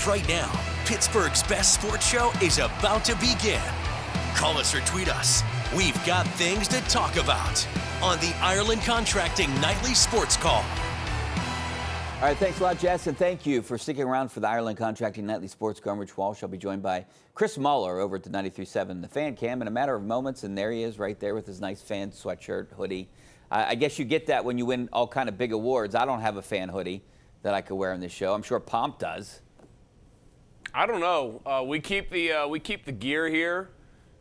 right now. Pittsburgh's best sports show is about to begin. Call us or tweet us. We've got things to talk about on the Ireland Contracting Nightly Sports Call. All right, thanks a lot, Jess, and thank you for sticking around for the Ireland Contracting Nightly Sports Call. I'm Rich Walsh. I'll be joined by Chris Mueller over at the 93.7 The Fan Cam in a matter of moments, and there he is right there with his nice fan sweatshirt, hoodie. I guess you get that when you win all kind of big awards. I don't have a fan hoodie that I could wear on this show. I'm sure Pomp does. I don't know. We keep the gear here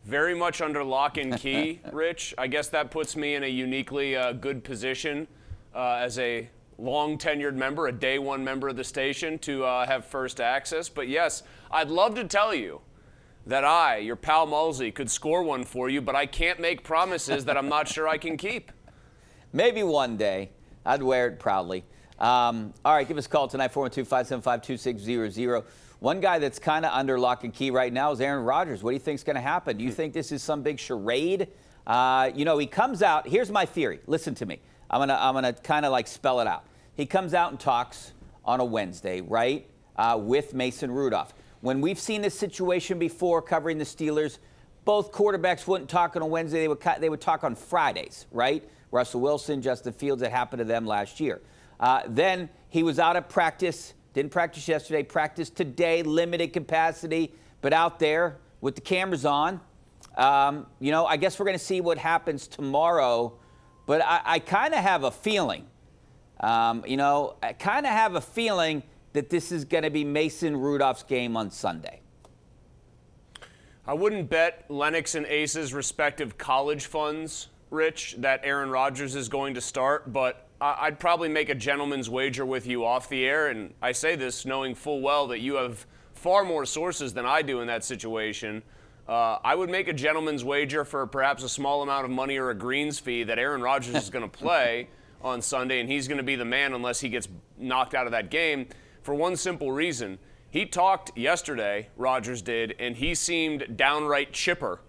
very much under lock and key, Rich. I guess that puts me in a uniquely good position as a long-tenured member, a day one member of the station, to have first access. But yes, I'd love to tell you that I, your pal Mulsey, could score one for you, but I can't make promises that I'm not sure I can keep. Maybe one day. I'd wear it proudly. All right, give us a call tonight, 412-575-2600. One guy that's kind of under lock and key right now is Aaron Rodgers. What do you think is going to happen? Do you think this is some big charade? He comes out. Here's my theory. Listen to me. I'm gonna kind of like spell it out. He comes out and talks on a Wednesday, right, with Mason Rudolph. When we've seen this situation before covering the Steelers, both quarterbacks wouldn't talk on a Wednesday. They would talk on Fridays, right? Russell Wilson, Justin Fields, it happened to them last year. Then he was out at practice, didn't practice yesterday, practiced today, limited capacity, but out there with the cameras on. I guess we're going to see what happens tomorrow, but I kind of have a feeling, that this is going to be Mason Rudolph's game on Sunday. I wouldn't bet Lennox and Ace's respective college funds, Rich, that Aaron Rodgers is going to start, but I'd probably make a gentleman's wager with you off the air, and I say this knowing full well that you have far more sources than I do in that situation. I would make a gentleman's wager for perhaps a small amount of money or a greens fee that Aaron Rodgers is going to play on Sunday, and he's going to be the man unless he gets knocked out of that game for one simple reason. He talked yesterday, Rodgers did, and he seemed downright chipper.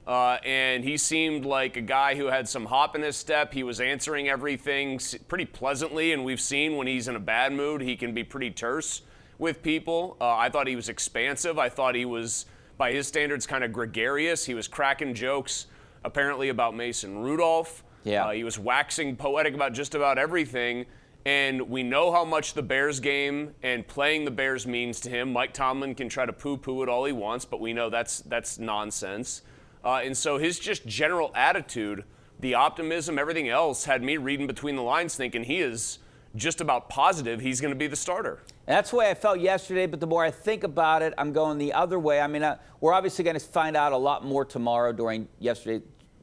And he seemed like a guy who had some hop in his step. He was answering everything pretty pleasantly, and we've seen when he's in a bad mood, he can be pretty terse with people. I thought he was expansive. I thought he was, by his standards, kind of gregarious. He was cracking jokes, apparently, about Mason Rudolph. Yeah. He was waxing poetic about just about everything. And we know how much the Bears game and playing the Bears means to him. Mike Tomlin can try to poo-poo it all he wants, but we know that's nonsense. And so his just general attitude, the optimism, everything else had me reading between the lines thinking he is just about positive he's going to be the starter. And that's the way I felt yesterday, but the more I think about it, I'm going the other way. I mean, we're obviously going to find out a lot more tomorrow during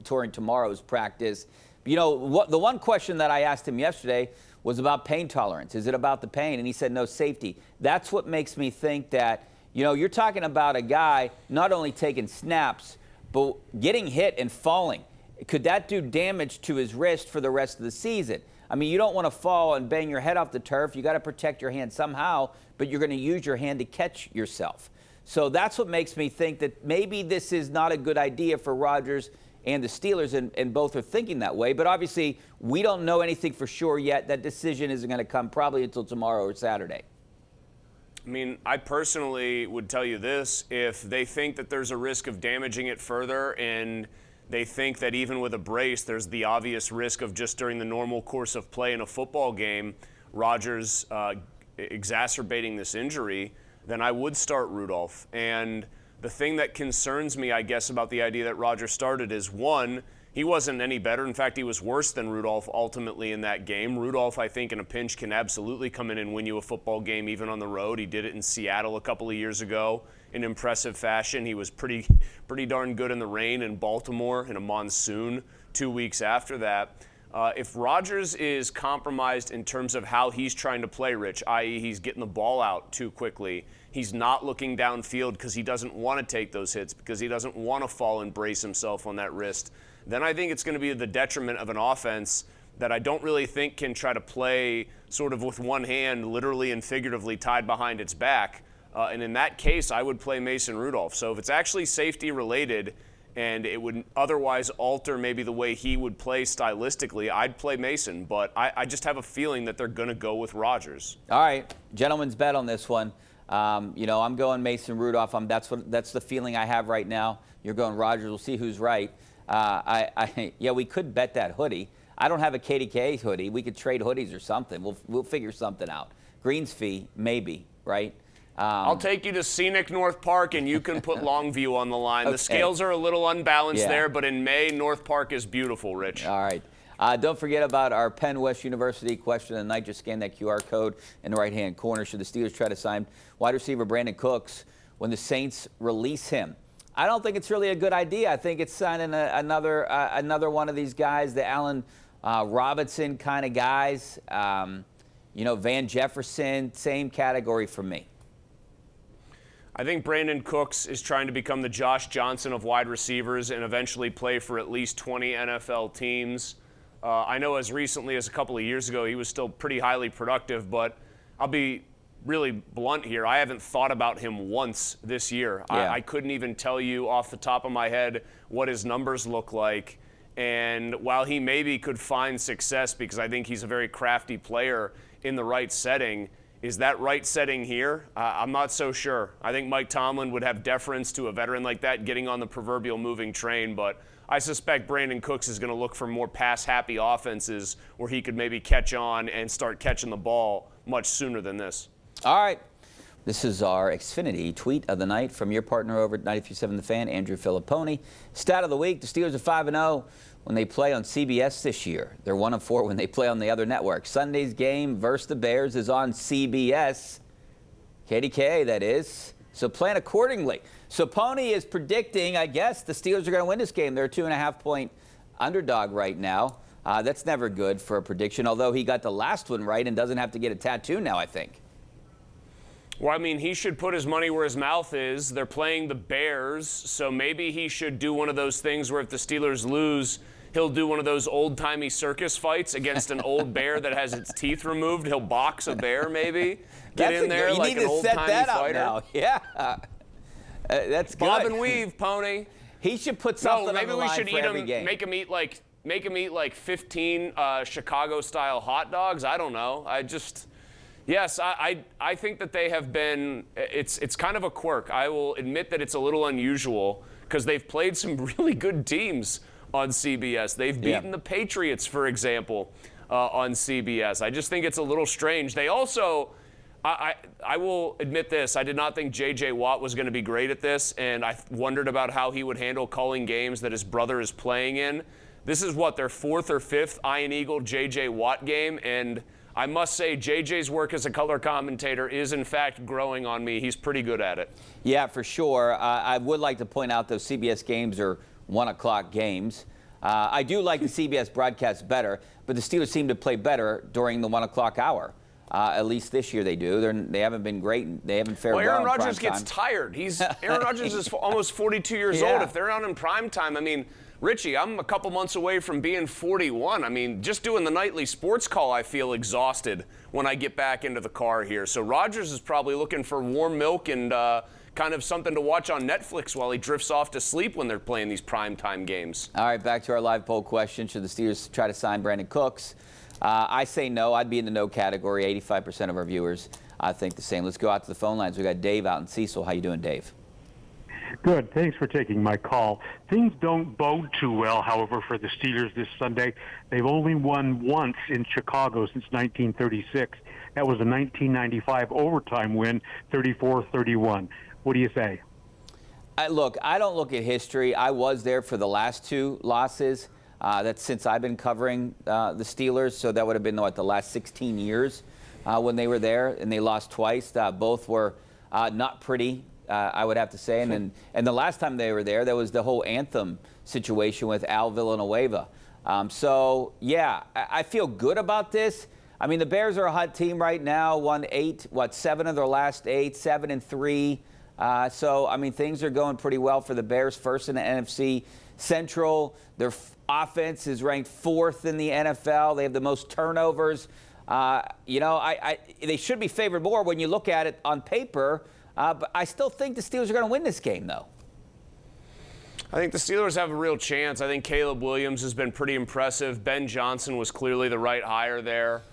tomorrow's practice. The one question that I asked him yesterday was about pain tolerance. Is it about the pain? And he said no, safety. That's what makes me think that, you're talking about a guy not only taking snaps, but getting hit and falling. Could that do damage to his wrist for the rest of the season? I mean, you don't want to fall and bang your head off the turf. You got to protect your hand somehow, but you're going to use your hand to catch yourself. So that's what makes me think that maybe this is not a good idea for Rodgers and the Steelers, and both are thinking that way. But obviously, we don't know anything for sure yet. That decision isn't going to come probably until tomorrow or Saturday. I mean, I personally would tell you this. If they think that there's a risk of damaging it further and they think that even with a brace, there's the obvious risk of just during the normal course of play in a football game, Rodgers exacerbating this injury, then I would start Rudolph. And the thing that concerns me, I guess, about the idea that Rodgers started is, one, he wasn't any better. In fact, he was worse than Rudolph ultimately in that game. Rudolph, I think, in a pinch can absolutely come in and win you a football game even on the road. He did it in Seattle a couple of years ago in impressive fashion. He was pretty darn good in the rain in Baltimore in a monsoon 2 weeks after that. If Rodgers is compromised in terms of how he's trying to play, Rich, i.e. he's getting the ball out too quickly, he's not looking downfield because he doesn't want to take those hits, because he doesn't want to fall and brace himself on that wrist, then I think it's going to be the detriment of an offense that I don't really think can try to play sort of with one hand, literally and figuratively tied behind its back. And in that case, I would play Mason Rudolph. So if it's actually safety related and it would otherwise alter maybe the way he would play stylistically, I'd play Mason. But I just have a feeling that they're going to go with Rodgers. All right, gentleman's bet on this one. I'm going Mason Rudolph. That's the feeling I have right now. You're going Rodgers. We'll see who's right. Yeah, we could bet that hoodie. I don't have a KDKA hoodie. We could trade hoodies or something. We'll figure something out. Greens fee, maybe, right? I'll take you to scenic North Park, and you can put Longview on the line. Okay. The scales are a little unbalanced there, but in May, North Park is beautiful, Rich. All right. Don't forget about our Penn West University question of the night. Just scan that QR code in the right-hand corner. Should the Steelers try to sign wide receiver Brandin Cooks when the Saints release him? I don't think it's really a good idea. I think it's signing another one of these guys, the Allen Robinson kind of guys. Van Jefferson, same category for me. I think Brandin Cooks is trying to become the Josh Johnson of wide receivers and eventually play for at least 20 NFL teams. I know as recently as a couple of years ago, he was still pretty highly productive, but I'll be really blunt here. I haven't thought about him once this year. Yeah. I couldn't even tell you off the top of my head what his numbers look like. And while he maybe could find success because I think he's a very crafty player in the right setting, is that right setting here? I'm not so sure. I think Mike Tomlin would have deference to a veteran like that getting on the proverbial moving train, but I suspect Brandin Cooks is going to look for more pass-happy offenses where he could maybe catch on and start catching the ball much sooner than this. All right. This is our Xfinity tweet of the night from your partner over at 93.7 The Fan, Andrew Filipponi. Stat of the week, the Steelers are 5-0 when they play on CBS this year. They're 1-4 when they play on the other network. Sunday's game versus the Bears is on CBS. KDKA, that is. So plan accordingly. So Pony is predicting, I guess, the Steelers are going to win this game. They're a 2.5-point underdog right now. That's never good for a prediction, although he got the last one right and doesn't have to get a tattoo now, I think. Well, I mean, he should put his money where his mouth is. They're playing the Bears, so maybe he should do one of those things where if the Steelers lose, he'll do one of those old-timey circus fights against an old bear that has its teeth removed. He'll box a bear, maybe. Get in there like an old-timey fighter. Now. Yeah. That's good. Bob and weave, Pony. He should put something maybe on the we line should for eat every him, game. make him eat like 15 Chicago-style hot dogs. I don't know. Yes, I think that they have been, it's kind of a quirk. I will admit that it's a little unusual because they've played some really good teams on CBS. They've beaten the Patriots, for example, on CBS. I just think it's a little strange. They also, I will admit this, I did not think J.J. Watt was going to be great at this, and I wondered about how he would handle calling games that his brother is playing in. This is what, their fourth or fifth Iron Eagle J.J. Watt game, and I must say, JJ's work as a color commentator is, in fact, growing on me. He's pretty good at it. Yeah, for sure. I would like to point out those CBS games are 1 o'clock games. I do like the CBS broadcast better, but the Steelers seem to play better during the 1 o'clock hour. At least this year they do. They haven't been great. They haven't fared well. Aaron Rodgers gets tired. Aaron Rodgers is almost 42 years old. If they're on in prime time, I mean, Richie, I'm a couple months away from being 41. I mean, just doing the nightly sports call, I feel exhausted when I get back into the car here. So Rodgers is probably looking for warm milk and kind of something to watch on Netflix while he drifts off to sleep when they're playing these primetime games. All right, back to our live poll question. Should the Steelers try to sign Brandin Cooks? I say no. I'd be in the no category. 85% of our viewers, I think the same. Let's go out to the phone lines. We got Dave out in Cecil. How you doing, Dave? Good. Thanks for taking my call. Things don't bode too well, however, for the Steelers this Sunday. They've only won once in Chicago since 1936. That was a 1995 overtime win, 34-31. What do you say? Look, I don't look at history. I was there for the last two losses. That's since I've been covering the Steelers, so that would have been, the last 16 years when they were there, and they lost twice. Both were not pretty. I would have to say. And the last time they were there was the whole anthem situation with Al Villanueva. So, yeah, I feel good about this. I mean, the Bears are a hot team right now, won 7 of their last 8, 7-3. So, I mean, things are going pretty well for the Bears, first in the NFC Central. Their offense is ranked 4th in the NFL. They have the most turnovers. They should be favored more when you look at it on paper. But I still think the Steelers are going to win this game, though. I think the Steelers have a real chance. I think Caleb Williams has been pretty impressive. Ben Johnson was clearly the right hire there.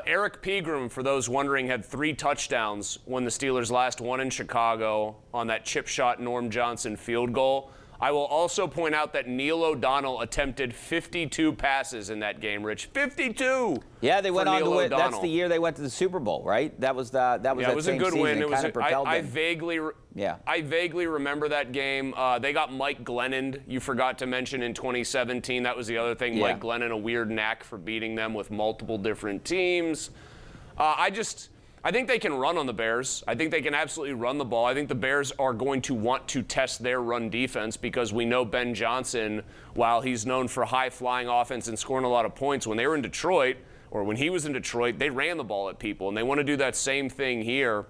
Eric Pegram, for those wondering, had 3 touchdowns when the Steelers last won in Chicago on that chip shot Norm Johnson field goal. I will also point out that Neil O'Donnell attempted 52 passes in that game, Rich. 52! Yeah, they went on to win. That's O'Donnell. the year they went to the Super Bowl, right? That was that it was a good win. It was I vaguely remember that game. They got Mike Glennon, you forgot to mention, in 2017. That was the other thing. Yeah. Mike Glennon, a weird knack for beating them with multiple different teams. I think they can run on the Bears. I think they can absolutely run the ball. I think the Bears are going to want to test their run defense because we know Ben Johnson, while he's known for high-flying offense and scoring a lot of points, when they were in Detroit, or when he was in Detroit, they ran the ball at people, and they want to do that same thing here.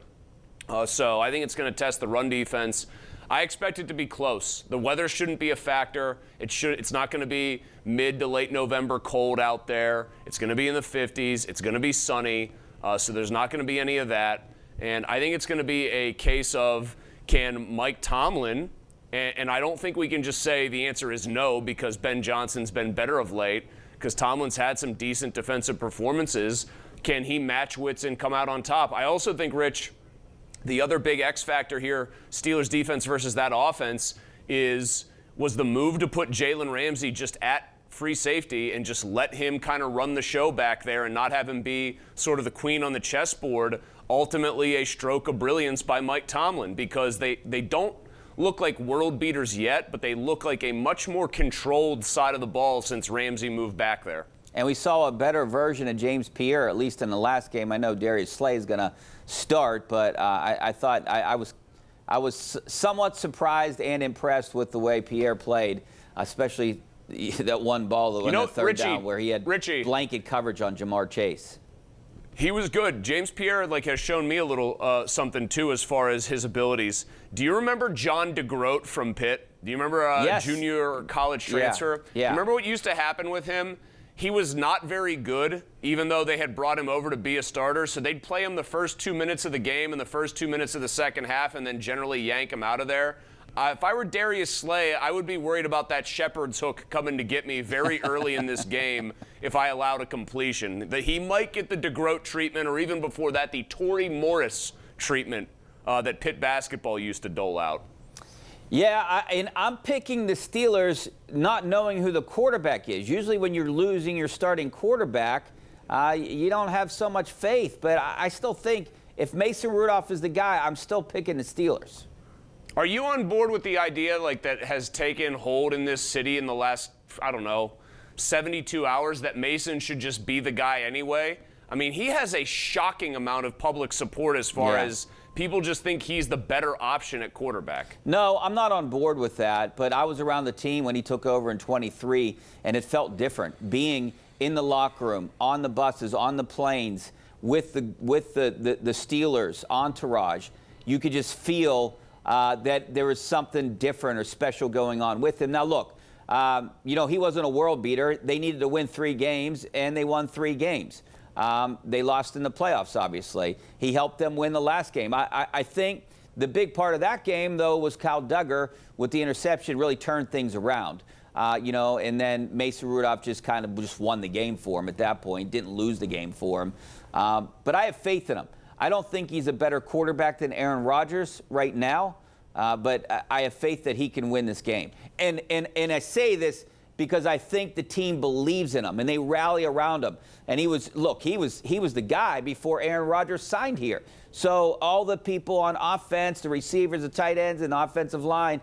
So I think it's going to test the run defense. I expect it to be close. The weather shouldn't be a factor. It's not going to be mid to late November cold out there. It's going to be in the 50s. It's going to be sunny. So there's not going to be any of that. And I think it's going to be a case of, can Mike Tomlin, and I don't think we can just say the answer is no because Ben Johnson's been better of late, because Tomlin's had some decent defensive performances. Can he match wits and come out on top? I also think, Rich, the other big X factor here, Steelers defense versus that offense, was the move to put Jalen Ramsey just at free safety and just let him kind of run the show back there and not have him be sort of the queen on the chessboard. Ultimately a stroke of brilliance by Mike Tomlin, because they don't look like world beaters yet, but they look like a much more controlled side of the ball since Ramsey moved back there. And we saw a better version of James Pierre, at least in the last game. I know Darius Slay is going to start, but I thought I was somewhat surprised and impressed with the way Pierre played, especially that one ball on the third down where he had blanket coverage on Jamar Chase. He was good. James Pierre has shown me a little something too as far as his abilities. Do you remember John DeGroat from Pitt? Do you remember yes. junior college transfer? Yeah. Remember what used to happen with him? He was not very good, even though they had brought him over to be a starter. So they'd play him the first 2 minutes of the game and the first 2 minutes of the second half and then generally yank him out of there. If I were Darius Slay, I would be worried about that shepherd's hook coming to get me very early in this game if I allowed a completion. That he might get the DeGroat treatment, or even before that, the Torrey Morris treatment that Pitt basketball used to dole out. Yeah, and I'm picking the Steelers not knowing who the quarterback is. Usually when you're losing your starting quarterback, you don't have so much faith. But I still think if Mason Rudolph is the guy, I'm still picking the Steelers. Are you on board with the idea that has taken hold in this city in the last, 72 hours, that Mason should just be the guy anyway? I mean, he has a shocking amount of public support as far as people just think he's the better option at quarterback. No, I'm not on board with that, but I was around the team when he took over in 23, and it felt different. Being in the locker room, on the buses, on the planes, with the Steelers entourage, you could just feel that there was something different or special going on with him. Now, look, he wasn't a world beater. They needed to win 3 games, and they won 3 games. They lost in the playoffs, obviously. He helped them win the last game. I think the big part of that game, though, was Kyle Duggar with the interception really turned things around. And then Mason Rudolph just won the game for him at that point, didn't lose the game for him. But I have faith in him. I don't think he's a better quarterback than Aaron Rodgers right now, but I have faith that he can win this game. And I say this because I think the team believes in him and they rally around him. And he was the guy before Aaron Rodgers signed here. So all the people on offense, the receivers, the tight ends, and the offensive line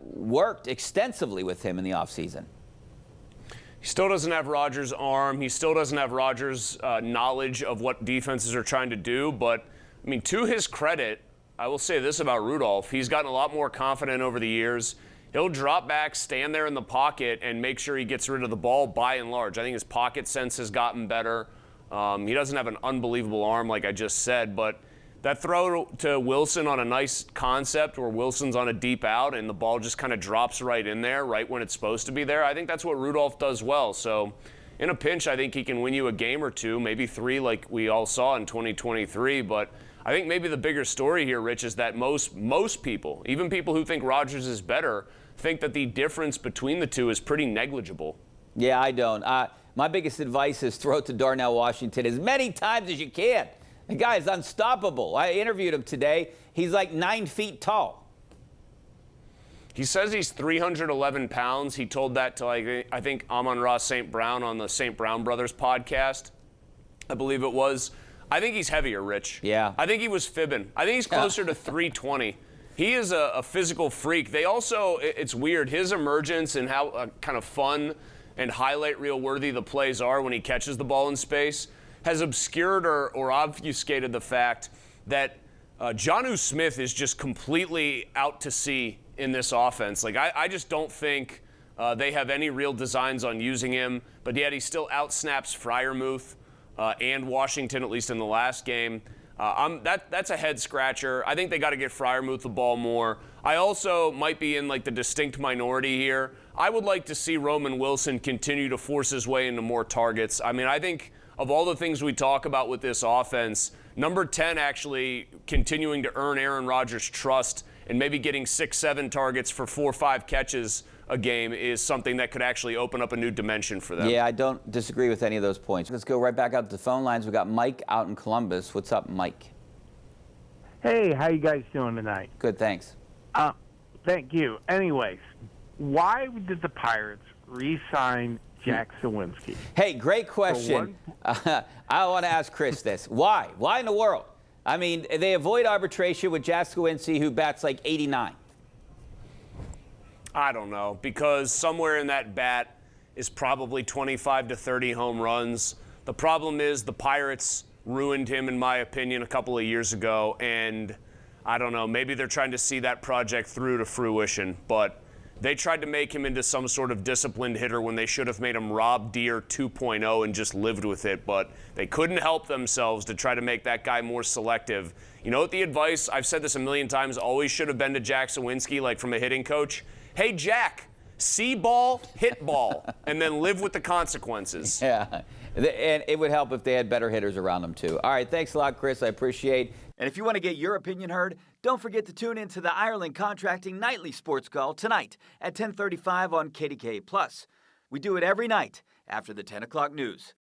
worked extensively with him in the offseason. He still doesn't have Rodgers' arm. He still doesn't have Rodgers' knowledge of what defenses are trying to do. But, to his credit, I will say this about Rudolph. He's gotten a lot more confident over the years. He'll drop back, stand there in the pocket, and make sure he gets rid of the ball by and large. I think his pocket sense has gotten better. He doesn't have an unbelievable arm, like I just said, but that throw to Wilson on a nice concept where Wilson's on a deep out and the ball just kind of drops right in there, right when it's supposed to be there, I think that's what Rudolph does well. So in a pinch, I think he can win you a game or 2, maybe 3 like we all saw in 2023. But I think maybe the bigger story here, Rich, is that most people, even people who think Rodgers is better, think that the difference between the two is pretty negligible. Yeah, I don't. My biggest advice is throw it to Darnell Washington as many times as you can. The guy is unstoppable. I interviewed him today. He's like 9 feet tall. He says he's 311 pounds. He told that to, I think, Amon-Ra St. Brown on the St. Brown Brothers podcast, I believe it was. I think he's heavier, Rich. Yeah. I think he was fibbing. I think he's closer to 320. He is a physical freak. They also, it's weird, his emergence and how kind of fun and highlight reel worthy the plays are when he catches the ball in space has obscured or obfuscated the fact that Jonnu Smith is just completely out to sea in this offense. Like, I just don't think they have any real designs on using him, but yet he still outsnaps Freiermuth and Washington, at least in the last game. That's a head scratcher. I think they got to get Freiermuth the ball more. I also might be in like the distinct minority here. I would like to see Roman Wilson continue to force his way into more targets. I mean, I think of all the things we talk about with this offense, number 10 actually continuing to earn Aaron Rodgers' trust and maybe getting 6-7 targets for 4 or 5 catches a game is something that could actually open up a new dimension for them. Yeah, I don't disagree with any of those points. Let's go right back out to the phone lines. We got Mike out in Columbus. What's up, Mike? Hey, how you guys doing tonight? Good, thanks. Thank you. Anyways, why did the Pirates re-sign Jack Sawinski? Hey, great question. I want to ask Chris this. Why? Why in the world? I mean, they avoid arbitration with Jack Sawinski, who bats like 89. I don't know, because somewhere in that bat is probably 25 to 30 home runs. The problem is the Pirates ruined him, in my opinion, a couple of years ago, and I don't know, maybe they're trying to see that project through to fruition, but they tried to make him into some sort of disciplined hitter when they should have made him Rob Deere 2.0 and just lived with it, but they couldn't help themselves to try to make that guy more selective. You know what the advice, I've said this a million times, always should have been to Jack Sawinski, like from a hitting coach? Hey, Jack, see ball, hit ball, and then live with the consequences. Yeah, and it would help if they had better hitters around them, too. All right, thanks a lot, Chris. I appreciate. And if you want to get your opinion heard, don't forget to tune in to the Ireland Contracting Nightly Sports Call tonight at 10:35 on KDKA+. We do it every night after the 10 o'clock news.